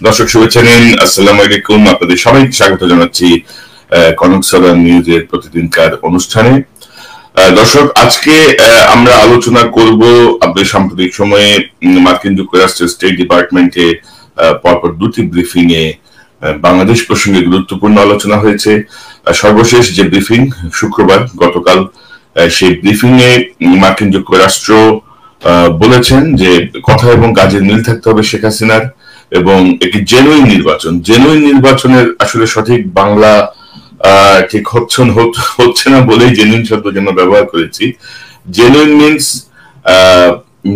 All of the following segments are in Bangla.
দর্শক শুভেচ্ছা নিন, আসসালামু আলাইকুম। আপনাদের সবাইকে স্বাগত জানাচ্ছি কনক সাদান নিউজের প্রতিদিনকার অনুষ্ঠানে। দর্শক, আজকে আমরা আলোচনা করব আপনাদের সাম্প্রতিক সময়ে মার্কিন যুক্তরাষ্ট্রের স্টেট ডিপার্টমেন্টে পরপর দুটি ব্রিফিং এ বাংলাদেশ প্রসঙ্গে গুরুত্বপূর্ণ আলোচনা হয়েছে। সর্বশেষ যে ব্রিফিং শুক্রবার গতকাল, সেই ব্রিফিং এ মার্কিন যুক্তরাষ্ট্র বলেছেন যে কথা এবং কাজের মিল থাকতে হবে শেখ হাসিনার, এবং একটি জেনুইন নির্বাচনের আসলে সঠিক বাংলা ঠিক হচ্ছে না বলেই জেনুইন শব্দ যেন ব্যবহার করেছি। জেনুইন মিনস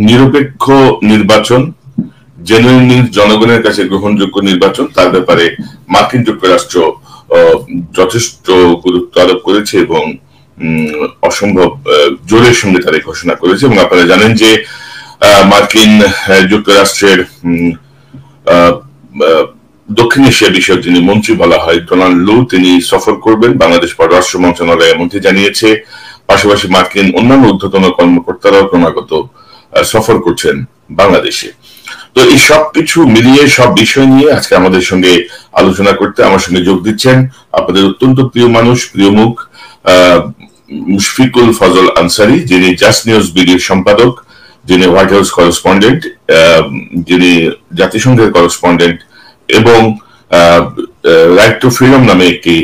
নিরপেক্ষ নির্বাচন, জেনুইন মিনস জনগণের কাছে গ্রহণযোগ্য নির্বাচন। তার ব্যাপারে মার্কিন যুক্তরাষ্ট্র যথেষ্ট গুরুত্ব আরোপ করেছে এবং অসম্ভব জোরের সঙ্গে তারা ঘোষণা করেছে। এবং আপনারা জানেন যে মার্কিন যুক্তরাষ্ট্রের দক্ষিণ এশিয়া বিষয়ক যিনি মন্ত্রী বলা হয় ডোনাল্ড লু, তিনি সফর করবেন, বাংলাদেশ পররাষ্ট্র মন্ত্রণালয় এমনটি জানিয়েছে। পাশাপাশি মার্কিন অন্যান্য ঊর্ধ্বতন কর্মকর্তারাও ক্রমাগত সফর করছেন বাংলাদেশে। তো এই সব কিছু মিলিয়ে সব বিষয় নিয়ে আজকে আমাদের সঙ্গে আলোচনা করতে আমার সঙ্গে যোগ দিচ্ছেন আপনাদের অত্যন্ত প্রিয় মানুষ, প্রিয় মুখ, মুশফিকুল ফজল আনসারী, যিনি জাস্ট নিউজ বিডির সম্পাদক, যিনি হোয়াইট হাউস করেসপন্ডেন্ট, যিনি জাতিসংঘের করেসপন্ডেন্ট এবং রাইট টু ফ্রিডম নামে একটি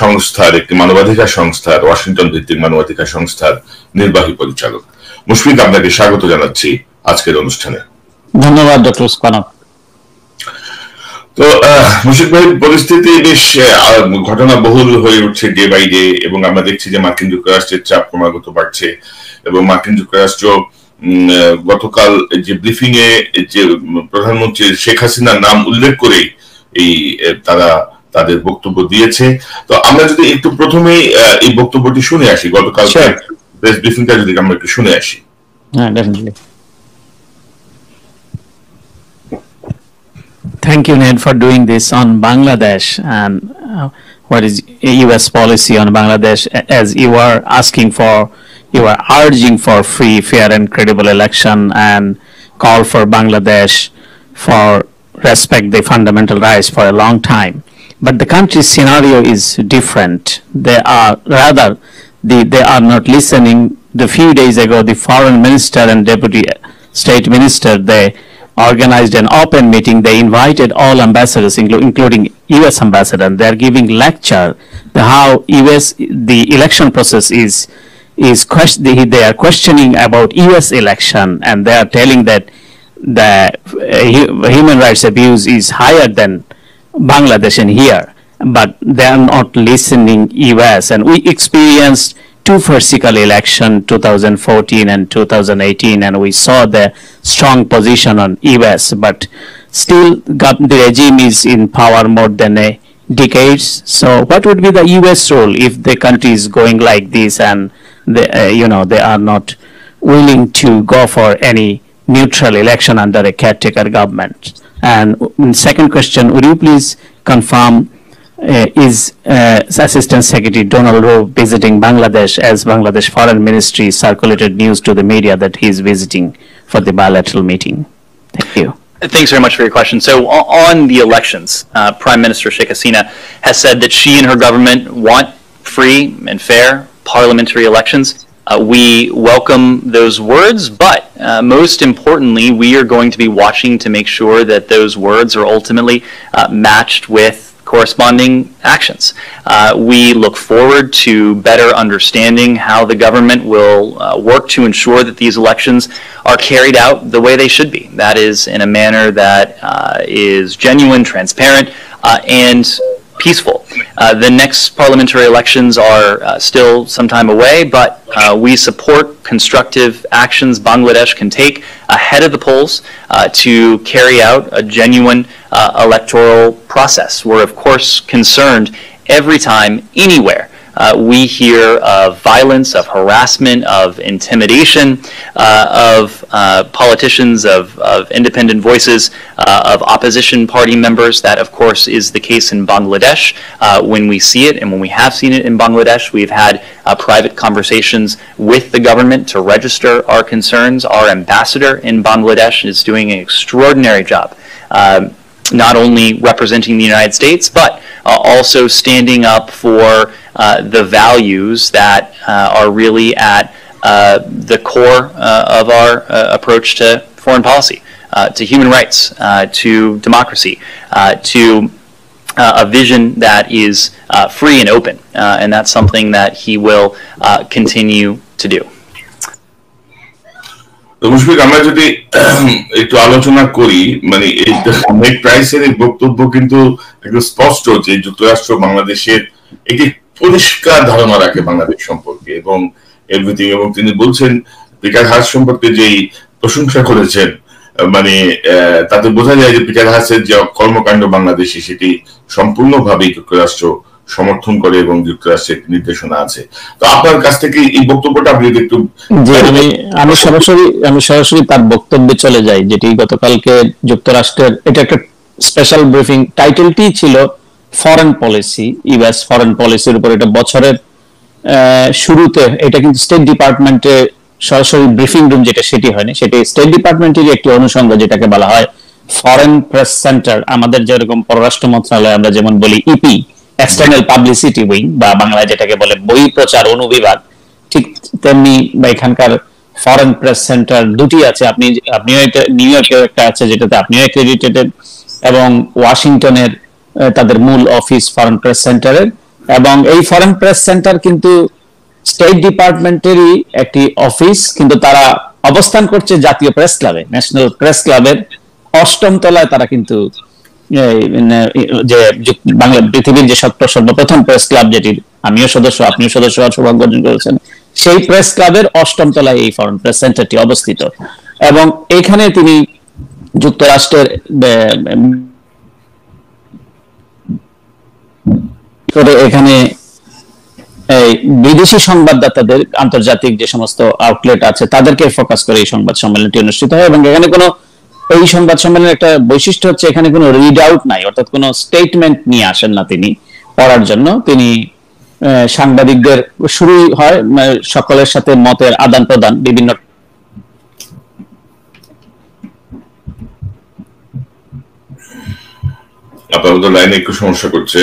সংস্থার, একটি মানবাধিকার সংস্থার, ওয়াশিংটন ভিত্তিক মানবাধিকার সংস্থার নির্বাহী পরিচালক। মুশফিক, আপনাকে স্বাগত জানাচ্ছি আজকের অনুষ্ঠানে। ধন্যবাদ ডক্টর কনক। তো মুশফিক ভাই, পরিস্থিতি বেশ ঘটনা বহুল হয়ে উঠছে ডে বাই ডে, এবং আমরা দেখছি যে মার্কিন যুক্তরাষ্ট্রের চাপ ক্রমাগত বাড়ছে এবং মার্কিন যুক্তরাষ্ট্র গতকাল যে ব্রিফিং এ যে প্রধানমন্ত্রী শেখ হাসিনার নাম উল্লেখ করে তারা তাদের বক্তব্য দিয়েছে। তো আমরা যদি একটু প্রথমেই এই বক্তব্যটি শুনে আসি, গতকাল প্রেস ব্রিফিংটা যদি আমরা একটু শুনে আসি। হ্যাঁ, definitely. Thank you, Ned, for doing this on Bangladesh and what is U.S. policy on Bangladesh. As you are asking for, you are urging for free, fair, and credible election, and call for Bangladesh for respect the fundamental rights for a long time. But the country's scenario is different. They are not listening. The few days ago, the foreign minister and deputy state minister, they organized an open meeting. They invited all ambassadors, including U.S. ambassador, and they are giving lecture how the election process they are questioning about U.S. election, and they are telling that the human rights abuse is higher than Bangladesh and here, but they are not listening U.S. And we experienced two farcical election, 2014 and 2018, and we saw the strong position on U.S. But still, the regime is in power more than a decades. So, what would be the U.S. role if the country is going like this, and they are not willing to go for any neutral election under a caretaker government? And second question, would you please confirm? Is Assistant Secretary Donald Rowe visiting Bangladesh, as Bangladesh Foreign Ministry circulated news to the media that he is visiting for the bilateral meeting? Thank you. Thanks very much for your question. So on the elections, Prime Minister Sheikh Hasina has said that she and her government want free and fair parliamentary elections. We welcome those words, but most importantly, we are going to be watching to make sure that those words are ultimately matched with corresponding actions. We look forward to better understanding how the government will work to ensure that these elections are carried out the way they should be. That is, in a manner that is genuine, transparent, and peaceful. The next parliamentary elections are still some time away, but we support constructive actions Bangladesh can take ahead of the polls to carry out a genuine electoral process. We're of course concerned every time, anywhere, we hear of violence, of harassment, of intimidation, of politicians, of independent voices, of opposition party members. That, of course, is the case in Bangladesh. When we see it, and when we have seen it in Bangladesh, we've had private conversations with the government to register our concerns. Our ambassador in Bangladesh is doing an extraordinary job not only representing the United States, but also standing up for the values that are really at the core of our approach to foreign policy, to human rights, to democracy, to a vision that is free and open, and that's something that he will continue to do. Mushfiq, আমরা যদি একটু আলোচনা করি, মানে মেক প্রাইসের এই বক্তব্য কিন্তু একটু স্পষ্ট যে যুক্তরাষ্ট্র বাংলাদেশের একটি পরিষ্কার ধারণা রাখে বাংলাদেশ সম্পর্কে এবং এভরিথিং, এবং তিনি বলছেন পিটার হাস সম্পর্কে যেই প্রশংসা করেছেন, মানে তাতে বোঝা যায় যে পিটার হাসের যে কর্মকাণ্ড বাংলাদেশে সেটি সম্পূর্ণভাবে যুক্তরাষ্ট্র সমর্থন করে এবং যুক্তরাষ্ট্রের নির্দেশনা আছে। তো আপনার কাছ থেকে এই বক্তব্যটা আপনি একটু। আমি সরাসরি তার বক্তব্যে চলে যাই, যেটি গতকালকে যুক্তরাষ্ট্রের, এটা একটা স্পেশাল ব্রিফিং, টাইটেলটি ছিল ফরেন পলিসি, ইউএস ফরেন পলিসির উপর। এটা বছরের শুরুতে, এটা কিন্তু স্টেট ডিপার্টমেন্টে সরাসরি ব্রিফিং রুম যেটা, সেটি হয়নি, সেটি স্টেট ডিপার্টমেন্টের একটি অনুষঙ্গ যেটাকে বলা হয় ফরেন প্রেস সেন্টার। আমাদের যেরকম পররাষ্ট্র মন্ত্রণালয় আমরা যেমন বলি ইপি, এক্সটার্নাল পাবলিসিটি উইং, বা বাংলায় যেটাকে বলে বহিঃপ্রচার অনুবিভাগ, ঠিক তেমনি বা এখানকার ফরেন প্রেস সেন্টার দুটি আছে। আপনিও এটা, নিউ ইয়র্কের একটা আছে যেটাতে আপনিও অ্যাক্রেডিটেড, এবং ওয়াশিংটনের তাদের মূল অফিস ফরেন প্রেস সেন্টারের। এবং এই ফরেন প্রেস সেন্টার কিন্তু স্টেট ডিপার্টমেন্টেরই একটি অফিস, কিন্তু তারা অবস্থান করছে জাতীয় প্রেস ক্লাবে, ন্যাশনাল প্রেস ক্লাবের 8ম তলায়। তারা কিন্তু যে বাংলা পৃথিবীর যে সর্বপ্রথম প্রেস ক্লাব, যেটির আমিও সদস্য, আপনিও সদস্য সৌভাগ্য অর্জন করেছেন, সেই প্রেস ক্লাবের 8ম তলায় এই ফরেন প্রেস সেন্টারটি অবস্থিত। এবং এখানে তিনি যুক্তরাষ্ট্রের এখানে এই বিদেশি সংবাদদাতাদের, আন্তর্জাতিক যে সমস্ত আউটলেট আছে তাদেরকে ফোকাস করে এই সংবাদ সম্মেলনটি অনুষ্ঠিত হয়। এবং এখানে কোনো, এই সংবাদ সম্মেলনের একটা বৈশিষ্ট্য হচ্ছে এখানে কোনো রিড আউট নাই, অর্থাৎ কোনো স্টেটমেন্ট নিয়ে আসেন না তিনি পড়ার জন্য। তিনি সাংবাদিকদের, শুরুই হয় সকলের সাথে মতের আদান প্রদান, বিভিন্ন আপাতত লাইনে একটু সমস্যা করছে,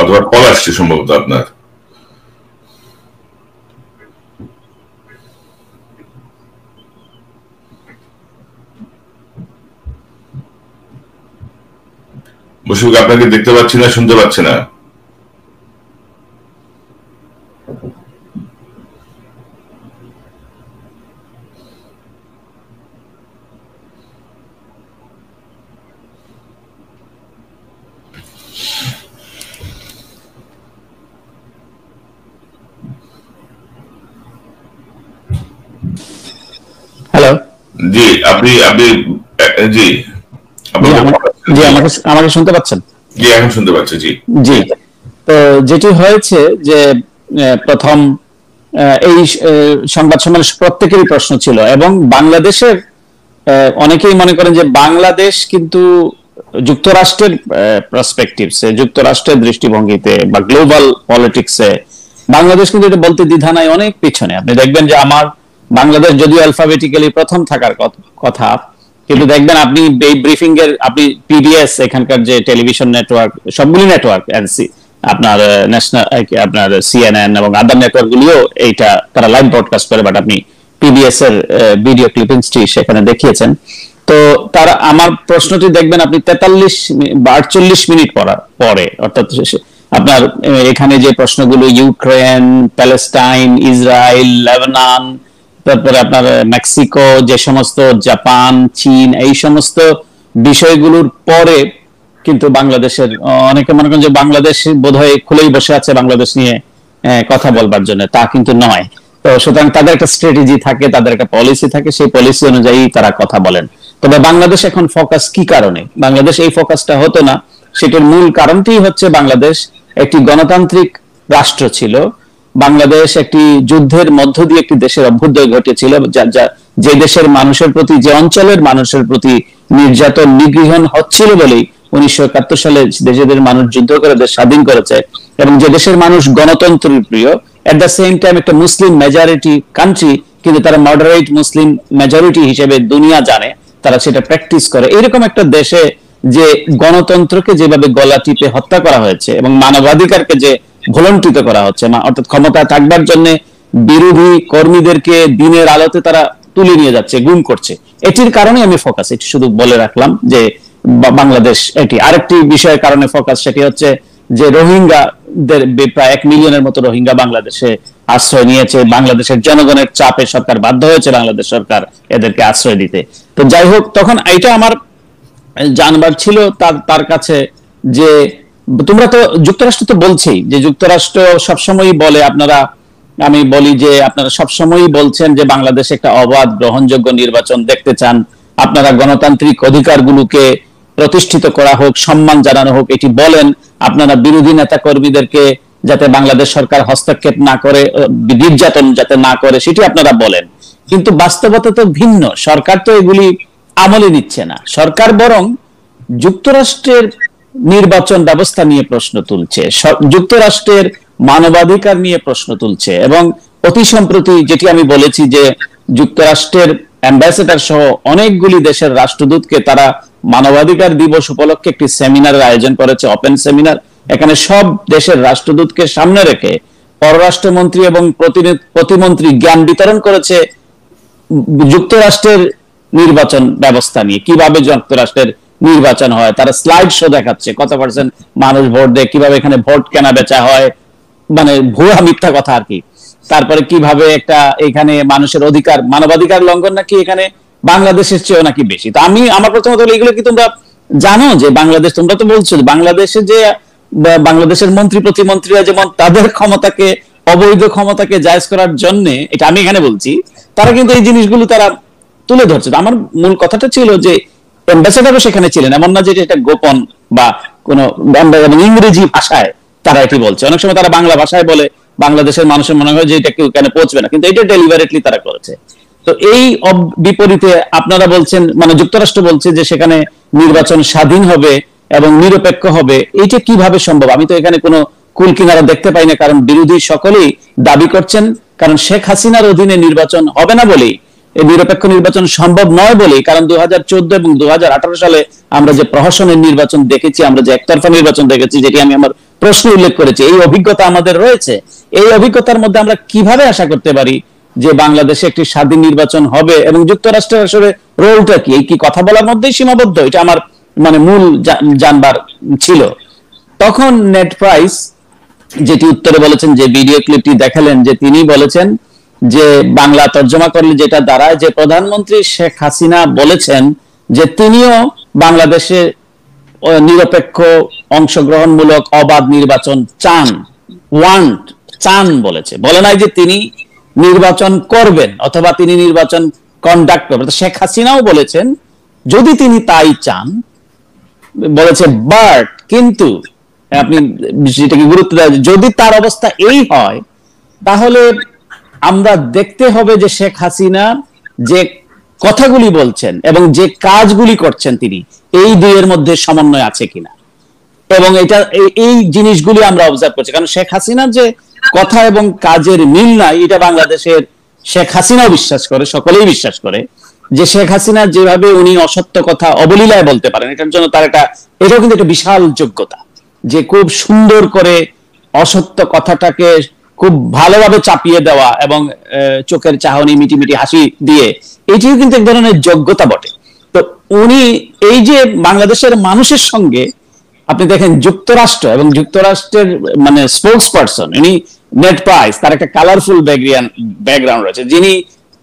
অথবা কল আসছে সম্ভবত আপনার। মুশফিক, আপনাকে দেখতে পাচ্ছি না, শুনতে পাচ্ছি না। হ্যালো, জি, আপনি জি, আমাকে শুনতে পাচ্ছেন? জি, এখন শুনতে পাচ্ছি। জি জি। তো যেটি হয়েছে যে প্রথম এই সংবাদ সম্মেলন প্রত্যেকেরই প্রশ্ন ছিল, এবং বাংলাদেশের অনেকেই মনে করেন যে বাংলাদেশ কিন্তু যুক্তরাষ্ট্রের পার্সপেক্টিভসে, যুক্তরাষ্ট্রের দৃষ্টিভঙ্গিতে বা গ্লোবাল পলিটিক্সে বাংলাদেশ কিন্তু এটা বলতে দ্বিধা নাই, অনেক পিছনে। আপনি দেখবেন যে আমার বাংলাদেশ যদিও অ্যালফাবেটিক্যালি প্রথম থাকার কথা, কিন্তু দেখবেন আপনি এই ব্রিফিং এর, আপনি পিবিএস, এখানকার যে টেলিভিশন নেটওয়ার্ক, সবগুলি নেটওয়ার্ক, এনসি, আপনার ন্যাশনাল, আপনার সিএনএন এবং আদার নেটওয়ার্ক গুলিও এইটা তারা লাইভ ব্রডকাস্ট করে, বাট আপনি পিবিএস এর ভিডিও ক্লিপিংসটি সেখানে দেখিয়েছেন। তো তারা, আমার প্রশ্নটি দেখবেন আপনি 43 বা 48 মিনিট পরে, অর্থাৎ আপনার এখানে যে প্রশ্নগুলো, ইউক্রেন, প্যালেস্টাইন, ইসরায়েল, লেবানন, তারপরে আপনার মেক্সিকো, যে সমস্ত, জাপান, চীন, এই সমস্ত বিষয়গুলোর পরে কিন্তু বাংলাদেশের, অনেকে মনে করেন যে বাংলাদেশ বোধহয় খুলেই বসে আছে বাংলাদেশ নিয়ে কথা বলবার জন্য, তা কিন্তু নয়। তো সুতরাং তাদের একটা স্ট্র্যাটেজি থাকে, তাদের একটা পলিসি থাকে, সেই পলিসি অনুযায়ী তারা কথা বলেন। তবে বাংলাদেশ এখন ফোকাস কি কারণে, বাংলাদেশ এই ফোকাসটা হতো না, সেটার মূল কারণটি হচ্ছে বাংলাদেশ একটি গণতান্ত্রিক রাষ্ট্র ছিল। বাংলাদেশ একটি যুদ্ধের মধ্য দিয়ে একটি দেশের অভ্যুদয় ঘটেছিল, যে দেশের মানুষের প্রতি, যে অঞ্চলের মানুষের প্রতি নির্যাতন, নিগৃহণ হচ্ছিল বলেই 1971 সালে দেশের মানুষ যুদ্ধ করে দেশ স্বাধীন করেছে, এবং যে দেশের মানুষ গণতন্ত্র প্রিয়, এট দ্য সেম টাইম একটা মুসলিম মেজরিটি কান্ট্রি, কিন্তু তারা মডারেট মুসলিম মেজরিটি হিসেবে দুনিয়া জানে, তারা সেটা প্র্যাকটিস করে। এরকম একটা দেশে যে গণতন্ত্রকে যেভাবে গলা টিপে হত্যা করা হয়েছে এবং মানবাধিকারকে যে ভুলণ্ঠিত করা হচ্ছে, অর্থাৎ ক্ষমতা থাকবার জন্য বিরোধী কর্মীদেরকে দিনের আলোতে তারা তুলে নিয়ে যাচ্ছে, গুম করছে, এটির কারণে আমি ফোকাস, এটি শুধু বলে রাখলাম যে বাংলাদেশ এটি। আরেকটি বিষয়ের কারণে ফোকাস, সেটি হচ্ছে যে রোহিঙ্গাদের প্রায় 1 মিলিয়নের মতো রোহিঙ্গা বাংলাদেশে আশ্রয় নিয়েছে। বাংলাদেশের জনগণের চাপে সরকার বাধ্য হয়েছে, বাংলাদেশ সরকার এদেরকে আশ্রয় দিতে। তো যাই হোক, তখন এটা আমার জানবার ছিল তার কাছে যে তোমরা তো যুক্তরাষ্ট্র তো বলছেই যে যুক্তরাষ্ট্র সবসময়ই বলে, আপনারা, আমি বলি যে আপনারা সবসময়ই বলছেন যে বাংলাদেশে একটা অবাধ গ্রহণযোগ্য নির্বাচন দেখতে চান, আপনারা গণতান্ত্রিক অধিকারগুলোকে প্রতিষ্ঠিত করা হোক, সম্মান জানানো হোক, এটি বলেন। আপনারা বিরোধী নেতা কর্মীদেরকে যাতে বাংলাদেশ সরকার হস্তক্ষেপ না করে, নির্যাতন যাতে না করে, সেটি আপনারা বলেন। কিন্তু বাস্তবতা তো ভিন্ন। সরকার তো এগুলি আমলে নিচ্ছে না। সরকার বরং যুক্তরাষ্ট্রের নির্বাচন ব্যবস্থা নিয়ে প্রশ্ন তুলছে, যুক্তরাষ্ট্রের মানবাধিকার নিয়ে প্রশ্ন তুলছে। এবং অতি সম্প্রতি যেটি আমি বলেছি যে যুক্তরাষ্ট্রের অ্যাম্বাসেডর সহ অনেকগুলি দেশের রাষ্ট্রদূতকে তারা মানবাধিকার দিবস উপলক্ষে একটি সেমিনারের আয়োজন করেছে, ওপেন সেমিনার। এখানে সব দেশের রাষ্ট্রদূতকে সামনে রেখে পররাষ্ট্রমন্ত্রী এবং প্রতিমন্ত্রী জ্ঞান বিতরণ করেছে যুক্তরাষ্ট্রের নির্বাচন ব্যবস্থা নিয়ে, কিভাবে যুক্তরাষ্ট্রের নির্বাচন হয়। তারা স্লাইড শো দেখাচ্ছে, কত পার্সেন্ট মানুষ ভোট দেয়, কিভাবে এখানে ভোট কেনা বেচা হয়, মানে ভুয়া মিথ্যা কথা আর কি। তারপরে কিভাবে একটা এখানে মানুষের অধিকার, মানবাধিকার লঙ্ঘন নাকি এখানে বাংলাদেশের চেয়েও নাকি বেশি। তো আমি, আমার প্রথমত হলো, এগুলো কি তোমরা জানো যে বাংলাদেশ, তোমরা তো বলছো বাংলাদেশে যে বাংলাদেশের মন্ত্রী প্রতিমন্ত্রীরা যেমন তাদের ক্ষমতাকে, অবৈধ ক্ষমতাকে জায়েজ করার জন্য, এটা আমি এখানে বলছি, তারা কিন্তু এই জিনিসগুলো তারা তুলে ধরছে। আমার মূল কথাটা ছিল যে অ্যাম্বাসেডারও সেখানে ছিলেন, এমন না যে এটা গোপন বা কোনো ইংরেজি ভাষায় তারা এটি বলছে। অনেক সময় তারা বাংলা ভাষায় বলে, বাংলাদেশের মানুষের মনে হয় যে এটা কেউ কেন পৌঁছবে না, কিন্তু এটা ডেলিভারেটলি তারা করেছে। তো এই বিপরীতে আপনারা বলছেন, মানে যুক্তরাষ্ট্র বলছে যে সেখানে নির্বাচন স্বাধীন হবে এবং নিরপেক্ষ হবে। এইটা কিভাবে সম্ভব? আমি তো এখানে কোনো কুল কিনারা দেখতে পাই না, কারণ বিরোধী সকলেই দাবি করছেন, কারণ শেখ হাসিনার অধীনে নির্বাচন হবে না বলেই, এই নিরপেক্ষ নির্বাচন সম্ভব নয় বলেই, কারণ 2014 এবং 2018 সালে আমরা যে প্রহসনের নির্বাচন দেখেছি, আমরা যে একতরফা নির্বাচন দেখেছি, যেটি আমি আমার প্রশ্নে উল্লেখ করেছি, এই অভিজ্ঞতা আমাদের রয়েছে। এই অভিজ্ঞতার মধ্যে আমরা কিভাবে আশা করতে পারি যে বাংলাদেশে একটি স্বাধীন নির্বাচন হবে? এবং যুক্তরাষ্ট্রের আসলে রোলটা কি? এই কি কথা বলার মধ্যেই সীমাবদ্ধ? এটা আমার মানে মূল জানবার ছিল। তখন নেট প্রাইস যেটি উত্তরে বলেছেন, যে ভিডিও ক্লিপটি দেখালেন, যে তিনি বলেছেন যে বাংলা তর্জমা করলে যেটা দাঁড়ায় যে প্রধানমন্ত্রী শেখ হাসিনা বলেছেন যে তিনিও বাংলাদেশে নিরপেক্ষ, অংশগ্রহণমূলক, অবাধ নির্বাচন চান, চান বলেছে, বলে নাই যে তিনি নির্বাচন করবেন অথবা তিনি নির্বাচন কন্ডাক্ট করবেন। শেখ হাসিনাও বলেছেন যদি তিনি তাই চান, বলেছে বাট, কিন্তু আপনি সেটাকে গুরুত্ব দেয়, যদি তার অবস্থা এই হয় তাহলে আমরা দেখতে হবে যে শেখ হাসিনা যে কথাগুলি বলছেন এবং যে কাজগুলি করছেন তিনি এই দুইয়ের মধ্যে সমন্বয় আছে কিনা। এবং এটা, এই জিনিসগুলি আমরা অবজার্ভ করছি, কারণ শেখ হাসিনার যে কথা এবং কাজের মিল নাই, এটা বাংলাদেশের শেখ হাসিনাও বিশ্বাস করে, সকলেই বিশ্বাস করে যে শেখ হাসিনা যেভাবে উনি অসত্য কথা অবলীলায় বলতে পারেন, এটার জন্য তার এটাও কিন্তু একটা বিশাল যোগ্যতা, যে খুব সুন্দর করে অসত্য কথাটাকে খুব ভালোভাবে চাপিয়ে দেওয়া এবং চোখের চাহনি, মিটি মিটি হাসি দিয়ে, এটিও কিন্তু এক ধরনের যোগ্যতা বটে। তো উনি এই যে বাংলাদেশের মানুষের সঙ্গে, আপনি দেখেন যুক্তরাষ্ট্র এবং যুক্তরাষ্ট্রের মানে স্পোক্স পারসন উনি নেট প্রাইস, তার একটা কালারফুল ব্যাকগ্রাউন্ড রয়েছে, যিনি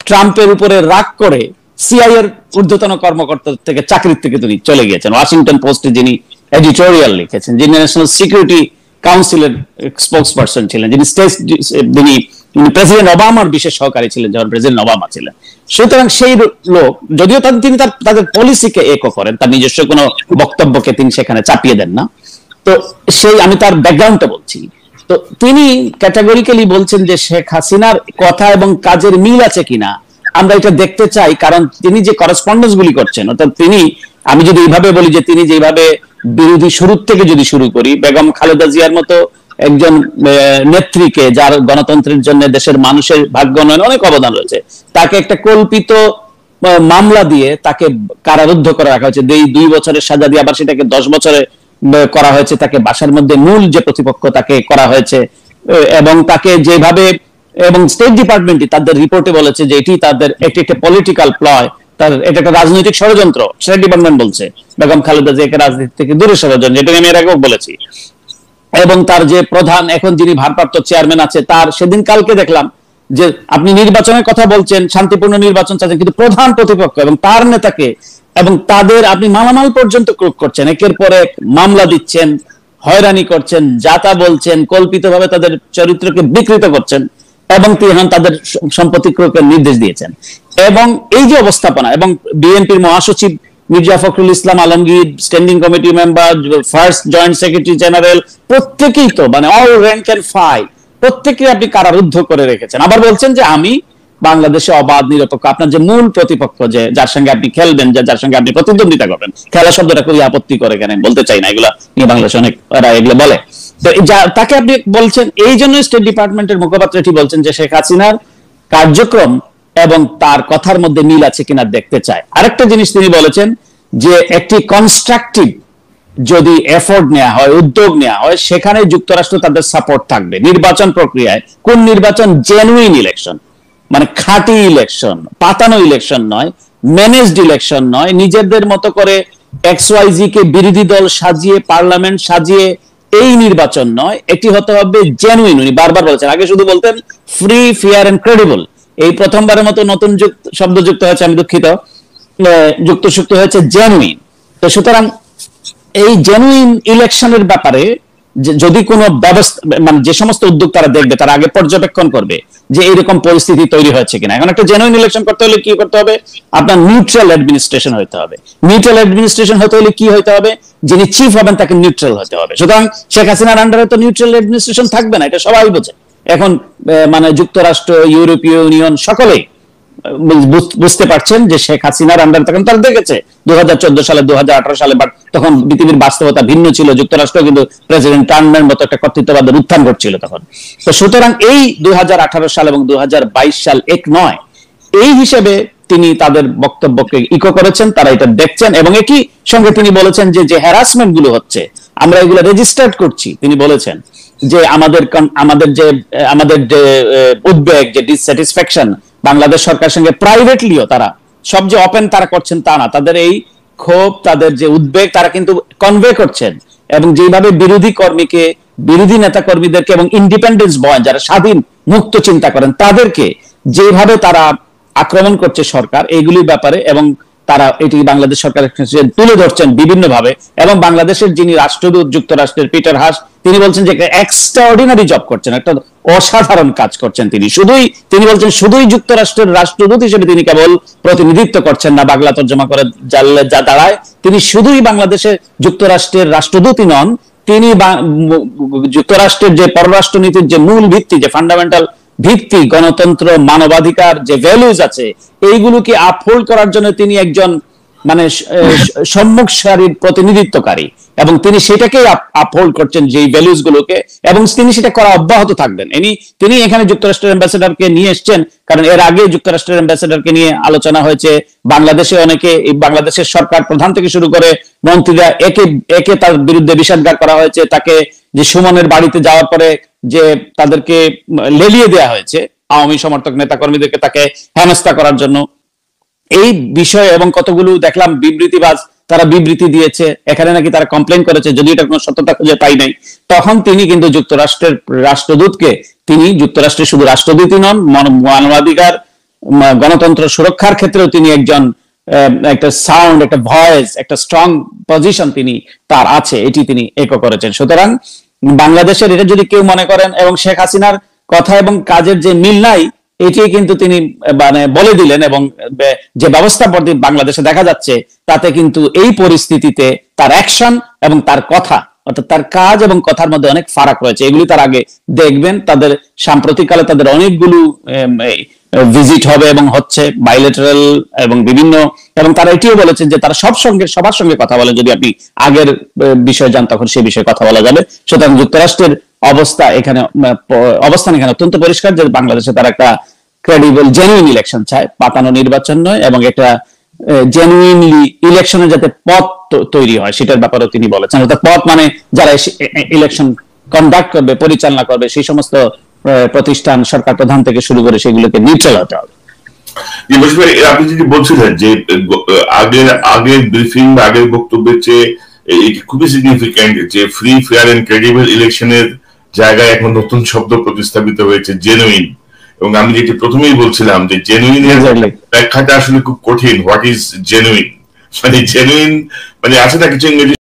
ট্রাম্পের উপরে রাগ করে সিআইএ এর ঊর্ধ্বতন কর্মকর্তা থেকে চাকরির থেকে তিনি চলে গিয়েছেন, ওয়াশিংটন পোস্টে যিনি এডিটোরিয়াল লিখেছেন, যিনি ন্যাশনাল সিকিউরিটি কাউন্সিলের স্পোক্স পারসন ছিলেন, যিনি প্রেসিডেন্ট ওবামার বিশেষ সহকারী ছিলেন যখন প্রেসিডেন্ট ওবামা ছিলেন। সুতরাং সেই লোক, যদিও তিনি তাদের পলিসিকে একো করেন, তার নিজস্ব কোনো বক্তব্যকে তিনি সেখানে চাপিয়ে দেন না। তো সেই, আমি তার ব্যাকগ্রাউন্ডটা বলছি। তো তিনি ক্যাটাগরিক্যালি বলছেন যে শেখ হাসিনার কথা এবং কাজের মিল আছে কিনা আমরা এটা দেখতে চাই, কারণ তিনি যে করেসপন্ডেন্স গুলি করছেন, অর্থাৎ তিনি, আমি যদি এইভাবে বলি যে তিনি যেভাবে বিরোধী শুরু থেকে যদি শুরু করি, বেগম খালেদা জিয়ার মতো একজন নেত্রীকে, যার গণতন্ত্রের জন্য দেশের মানুষের ভাগ্য উন্নয়নে অনেক অবদান রয়েছে, তাকে একটা কল্পিত মামলা দিয়ে তাকে কারারুদ্ধ করে রাখা হয়েছে, 2 বছরের সাজা দিয়ে আবার সেটাকে 10 বছরে করা হয়েছে, তাকে বাসার মধ্যে মূল যে প্রতিপক্ষ তাকে করা হয়েছে, এবং তাকে যেভাবে, এবং স্টেট ডিপার্টমেন্টই তাদের রিপোর্টে বলেছে যে এটি তাদের একটি পলিটিক্যাল প্লয়, তার এটা একটা রাজনৈতিক ষড়যন্ত্র। স্টেট ডিপার্টমেন্ট বলছে বেগম খালেদা জিয়াকে রাজনীতি থেকে দূরে সরানোর জন্য, যেটা আমি এর আগেও বলেছি। এবং তার যে প্রধান এখন যিনি ভারপ্রাপ্ত চেয়ারম্যান আছে, তার সেদিন কালকে দেখলাম যে আপনি নির্বাচনের কথা বলছেন, শান্তিপূর্ণ নির্বাচন চাচ্ছেন, কিন্তু প্রধান প্রতিপক্ষ এবং তার নেতাকে এবং তাদের আপনি মালামাল পর্যন্ত ক্রোধ করছেন, একের পর এক মামলা দিচ্ছেন, হয়রানি করছেন, যাতা বলছেন, কল্পিতভাবে তাদের চরিত্রকে বিকৃত করছেন, এবং তিনি তাদের সম্পত্তি ক্রয়ের নির্দেশ দিয়েছেন। এবং এই যে অবস্থাপনা, এবং বিএনপির মহাসচিব Mirza Fakhrul Islam Alamgir, standing committee member, first joint secretary general, প্রত্যেকেই তো মানে অল র্যাঙ্ক এন্ড ফাইল, প্রত্যেকে আপনি কারারুদ্ধ করে রেখেছেন। আবার বলছেন যে আমি বাংলাদেশে অবাধ নিরপেক্ষ, আপনার যে মূল প্রতিপক্ষ, যে যার সঙ্গে আপনি খেলবেন, যার সঙ্গে আপনি প্রতিদ্বন্দ্বিতা করবেন, খেলা শব্দটা খুবই আপত্তি করে, কেন বলতে চাই না, এগুলা নিয়ে বাংলাদেশে অনেক এগুলো বলে, তো তাকে আপনি বলছেন। এই জন্য স্টেট ডিপার্টমেন্টের মুখপাত্র এটি বলছেন যে শেখ হাসিনার কার্যক্রম এবং তার কথার মধ্যে মিল আছে কিনা দেখতে চায়। আরেকটা জিনিস তিনি বলেছেন যে একটি কনস্ট্রাকটিভ যদি এফোর্ট নেওয়া হয়, উদ্যোগ নেওয়া হয়, সেখানে যুক্তরাষ্ট্র তাদের সাপোর্ট থাকবে। নির্বাচন প্রক্রিয়ায় কোন নির্বাচন? জেনুইন ইলেকশন, মানে খাঁটি ইলেকশন, পাতানো ইলেকশন নয়, ম্যানেজড ইলেকশন নয়, নিজেদের মতো করে XYZ কে বিরোধী দল সাজিয়ে, পার্লামেন্ট সাজিয়ে এই নির্বাচন নয়, এটি হতে হবে জেনুইন। উনি বারবার বলেছেন, আগে শুধু বলতেন ফ্রি, ফেয়ার এন্ড ক্রেডিবল, এই প্রথমবারের মতো নতুন শব্দ যুক্ত হয়েছে, আমি দুঃখিত, যুক্ত হয়েছে জেনুইন। তো সুতরাং এই জেনুইন ইলেকশনের ব্যাপারে যদি কোনো ব্যবস্থা, মানে যে সমস্ত উদ্যোগ তারা দেখবে, তারা আগে পর্যবেক্ষণ করবে যে এইরকম পরিস্থিতি তৈরি হয়েছে কিনা। এখন একটা জেনুইন ইলেকশন করতে হলে কি করতে হবে? আপনার নিউট্রাল অ্যাডমিনিস্ট্রেশন হতে হবে। নিউট্রাল অ্যাডমিনিস্ট্রেশন হতে হলে কি হতে হবে? যিনি চিফ হবেন তাকে নিউট্রাল হতে হবে। সুতরাং শেখ হাসিনার আন্ডারে তো নিউট্রাল অ্যাডমিনিস্ট্রেশন থাকবে না, এটা সবাই বোঝে। এখন মানে যুক্তরাষ্ট্র, ইউরোপীয় ইউনিয়ন সকলেই বুঝতে পারছেন যে শেখ হাসিনার আন্ডারে, তখন তারা দেখেছে 2014 সালে, 2018 সালে, বাট তখন পৃথিবীর বাস্তবতা ভিন্ন ছিল। যুক্তরাষ্ট্র কিন্তু প্রেসিডেন্ট ট্রাম্পের মতো একটা কর্তৃত্ববাদের উত্থান ঘটছিল তখন। তো সুতরাং এই 2018 সাল এবং 2022 সাল এক নয়, এই হিসেবে তিনি তাদের বক্তব্যকে ইকো করেছেন, তারা এটা দেখছেন। এবং একই সঙ্গে তিনি বলেছেন যে হ্যারাসমেন্ট গুলো হচ্ছে, আমরা এগুলো রেজিস্টার্ড করছি। তিনি বলেছেন যে আমাদের যে উদ্বেগ, যে ডিসস্যাটিসফ্যাকশন, বাংলাদেশ সরকারের সঙ্গে প্রাইভেটলিও তারা সব যে ওপেন তারা করছেন তা না, তাদের এই ক্ষোভ, তাদের যে উদ্বেগ তারা কিন্তু কনভে করছেন। এবং যেভাবে বিরোধী কর্মীকে, বিরোধী নেতা কর্মীদেরকে এবং ইন্ডিপেন্ডেন্স বয়, যারা স্বাধীন মুক্ত চিন্তা করেন, তাদেরকে যেভাবে তারা আক্রমণ করছে সরকার, এইগুলির ব্যাপারে, এবং তারা এটি বাংলাদেশ সরকারের তুলে ধরছেন বিভিন্ন ভাবে। এবং বাংলাদেশের যিনি রাষ্ট্রদূত যুক্তরাষ্ট্রের পিটার হাস, তিনি বলছেন যে এক্সট্রাঅর্ডিনারি জব করছেন, একটা অসাধারণ কাজ করছেন তিনি বলছেন শুধুই যুক্তরাষ্ট্রের রাষ্ট্রদূত হিসেবে তিনি কেবল প্রতিনিধিত্ব করছেন না, বাংলা তর্জমা করে যা দাঁড়ায়, তিনি শুধুই বাংলাদেশে যুক্তরাষ্ট্রের রাষ্ট্রদূতই নন, তিনি যুক্তরাষ্ট্রের যে পররাষ্ট্রনীতির যে মূল ভিত্তি, যে ফান্ডামেন্টাল ভিত্তি, গণতন্ত্র, মানবাধিকার যে ভ্যালুজ আছে, এইগুলোকে আপহোল্ড করার জন্য তিনি একজন মানে সম্মুখ সারির প্রতিনিধিত্বকারী, এবং তিনি সেটাকেই আপহোল্ড করছেন, যেই ভ্যালুজ গুলোকে, এবং তিনি সেটা করা অব্যাহত থাকবেন। তিনি এখানে যুক্তরাষ্ট্রের অ্যাম্বাসেডারকে নিয়ে এসছেন, কারণ এর আগে যুক্তরাষ্ট্রের অ্যাম্বাসেডারকে নিয়ে আলোচনা হয়েছে। বাংলাদেশে অনেকে, বাংলাদেশের সরকার প্রধান থেকে শুরু করে মন্ত্রীরা একে তার বিরুদ্ধে বিষাদগার করা হয়েছে। তাকে যে সুমনের বাড়িতে যাওয়ার পরে যে তাদেরকে লেলিয়ে দেওয়া হয়েছে, আওয়ামী সমর্থক নেতা কর্মীদেরকে, তাকে হেনস্থা করার জন্য, এই বিষয়ে এবং কতগুলো দেখলাম বিবৃতিবাজ তারা বিবৃতি দিয়েছে, এখানে নাকি তারা কমপ্লেন করেছে, যদি এটা কোনো সত্যতা খুঁজে পাই নাই। তখন তিনি কিন্তু যুক্তরাষ্ট্রের রাষ্ট্রদূতকে, তিনি যুক্তরাষ্ট্রের শুধু রাষ্ট্রদূতই নন, মানবাধিকার, গণতন্ত্র সুরক্ষার ক্ষেত্রেও তিনি একজন একটা সাউন্ড, একটা ভয়েস, একটা স্ট্রং পজিশন তিনি তার আছে, এটি তিনি একো করেছেন। সুতরাং বাংলাদেশের এটা যদি কেউ মনে করেন, এবং শেখ হাসিনার কথা এবং কাজের যে মিল নাই, এটি কিন্তু তিনি মানে বলে দিলেন। এবং যে ব্যবস্থা বাংলাদেশে দেখা যাচ্ছে, তাতে কিন্তু এই পরিস্থিতিতে তার অ্যাকশন এবং তার কথা, অর্থাৎ তার কাজ এবং কথার মধ্যে অনেক ফারাক রয়েছে। এগুলি তার আগে দেখবেন। তাদের সাম্প্রতিককালে তাদের অনেকগুলো ভিজিট হবে এবং হচ্ছে বাইলেটারাল এবং বিভিন্ন, এবং তারা এটিও বলেছেন যে তারা সবার সঙ্গে কথা বলে। যদি আপনি আগের বিষয়ে যান, তখন সেই বিষয়ে কথা বলা যাবে। সুতরাং যুক্তরাষ্ট্রের অবস্থান এখানে অত্যন্ত পরিষ্কার যে বাংলাদেশে তারা একটা ক্রেডিবল জেনুইন ইলেকশন চায়, পাতানো নির্বাচন নয়, এবং একটা জেনুইনলি ইলেকশনে যাতে পথ তৈরি হয় সেটার ব্যাপারেও তিনি বলেছেন। অর্থাৎ পথ মানে যারা ইলেকশন কন্ডাক্ট করবে, পরিচালনা করবে, সেই সমস্ত প্রতিষ্ঠান, সরকার প্রধান থেকে শুরু করে সেগুলোকে নিউট্রাল হতে হবে। আপনি যদি বলছিলেন যে আগের ব্রিফিং বা আগের বক্তব্যের চেয়ে এটি খুবই সিগনিফিক্যান্ট যে ফ্রি, ফেয়ার এন্ড ক্রেডিবল ইলেকশনের জায়গায় এখন নতুন শব্দ প্রতিস্থাপিত হয়েছে, জেনুইন। এবং আমি যেটি প্রথমেই বলছিলাম যে জেনুইন এর ব্যাখ্যাটা আসলে খুব কঠিন। হোয়াট ইজ জেনুইন, মানে জেনুইন মানে আছে না কিছু ইংরেজি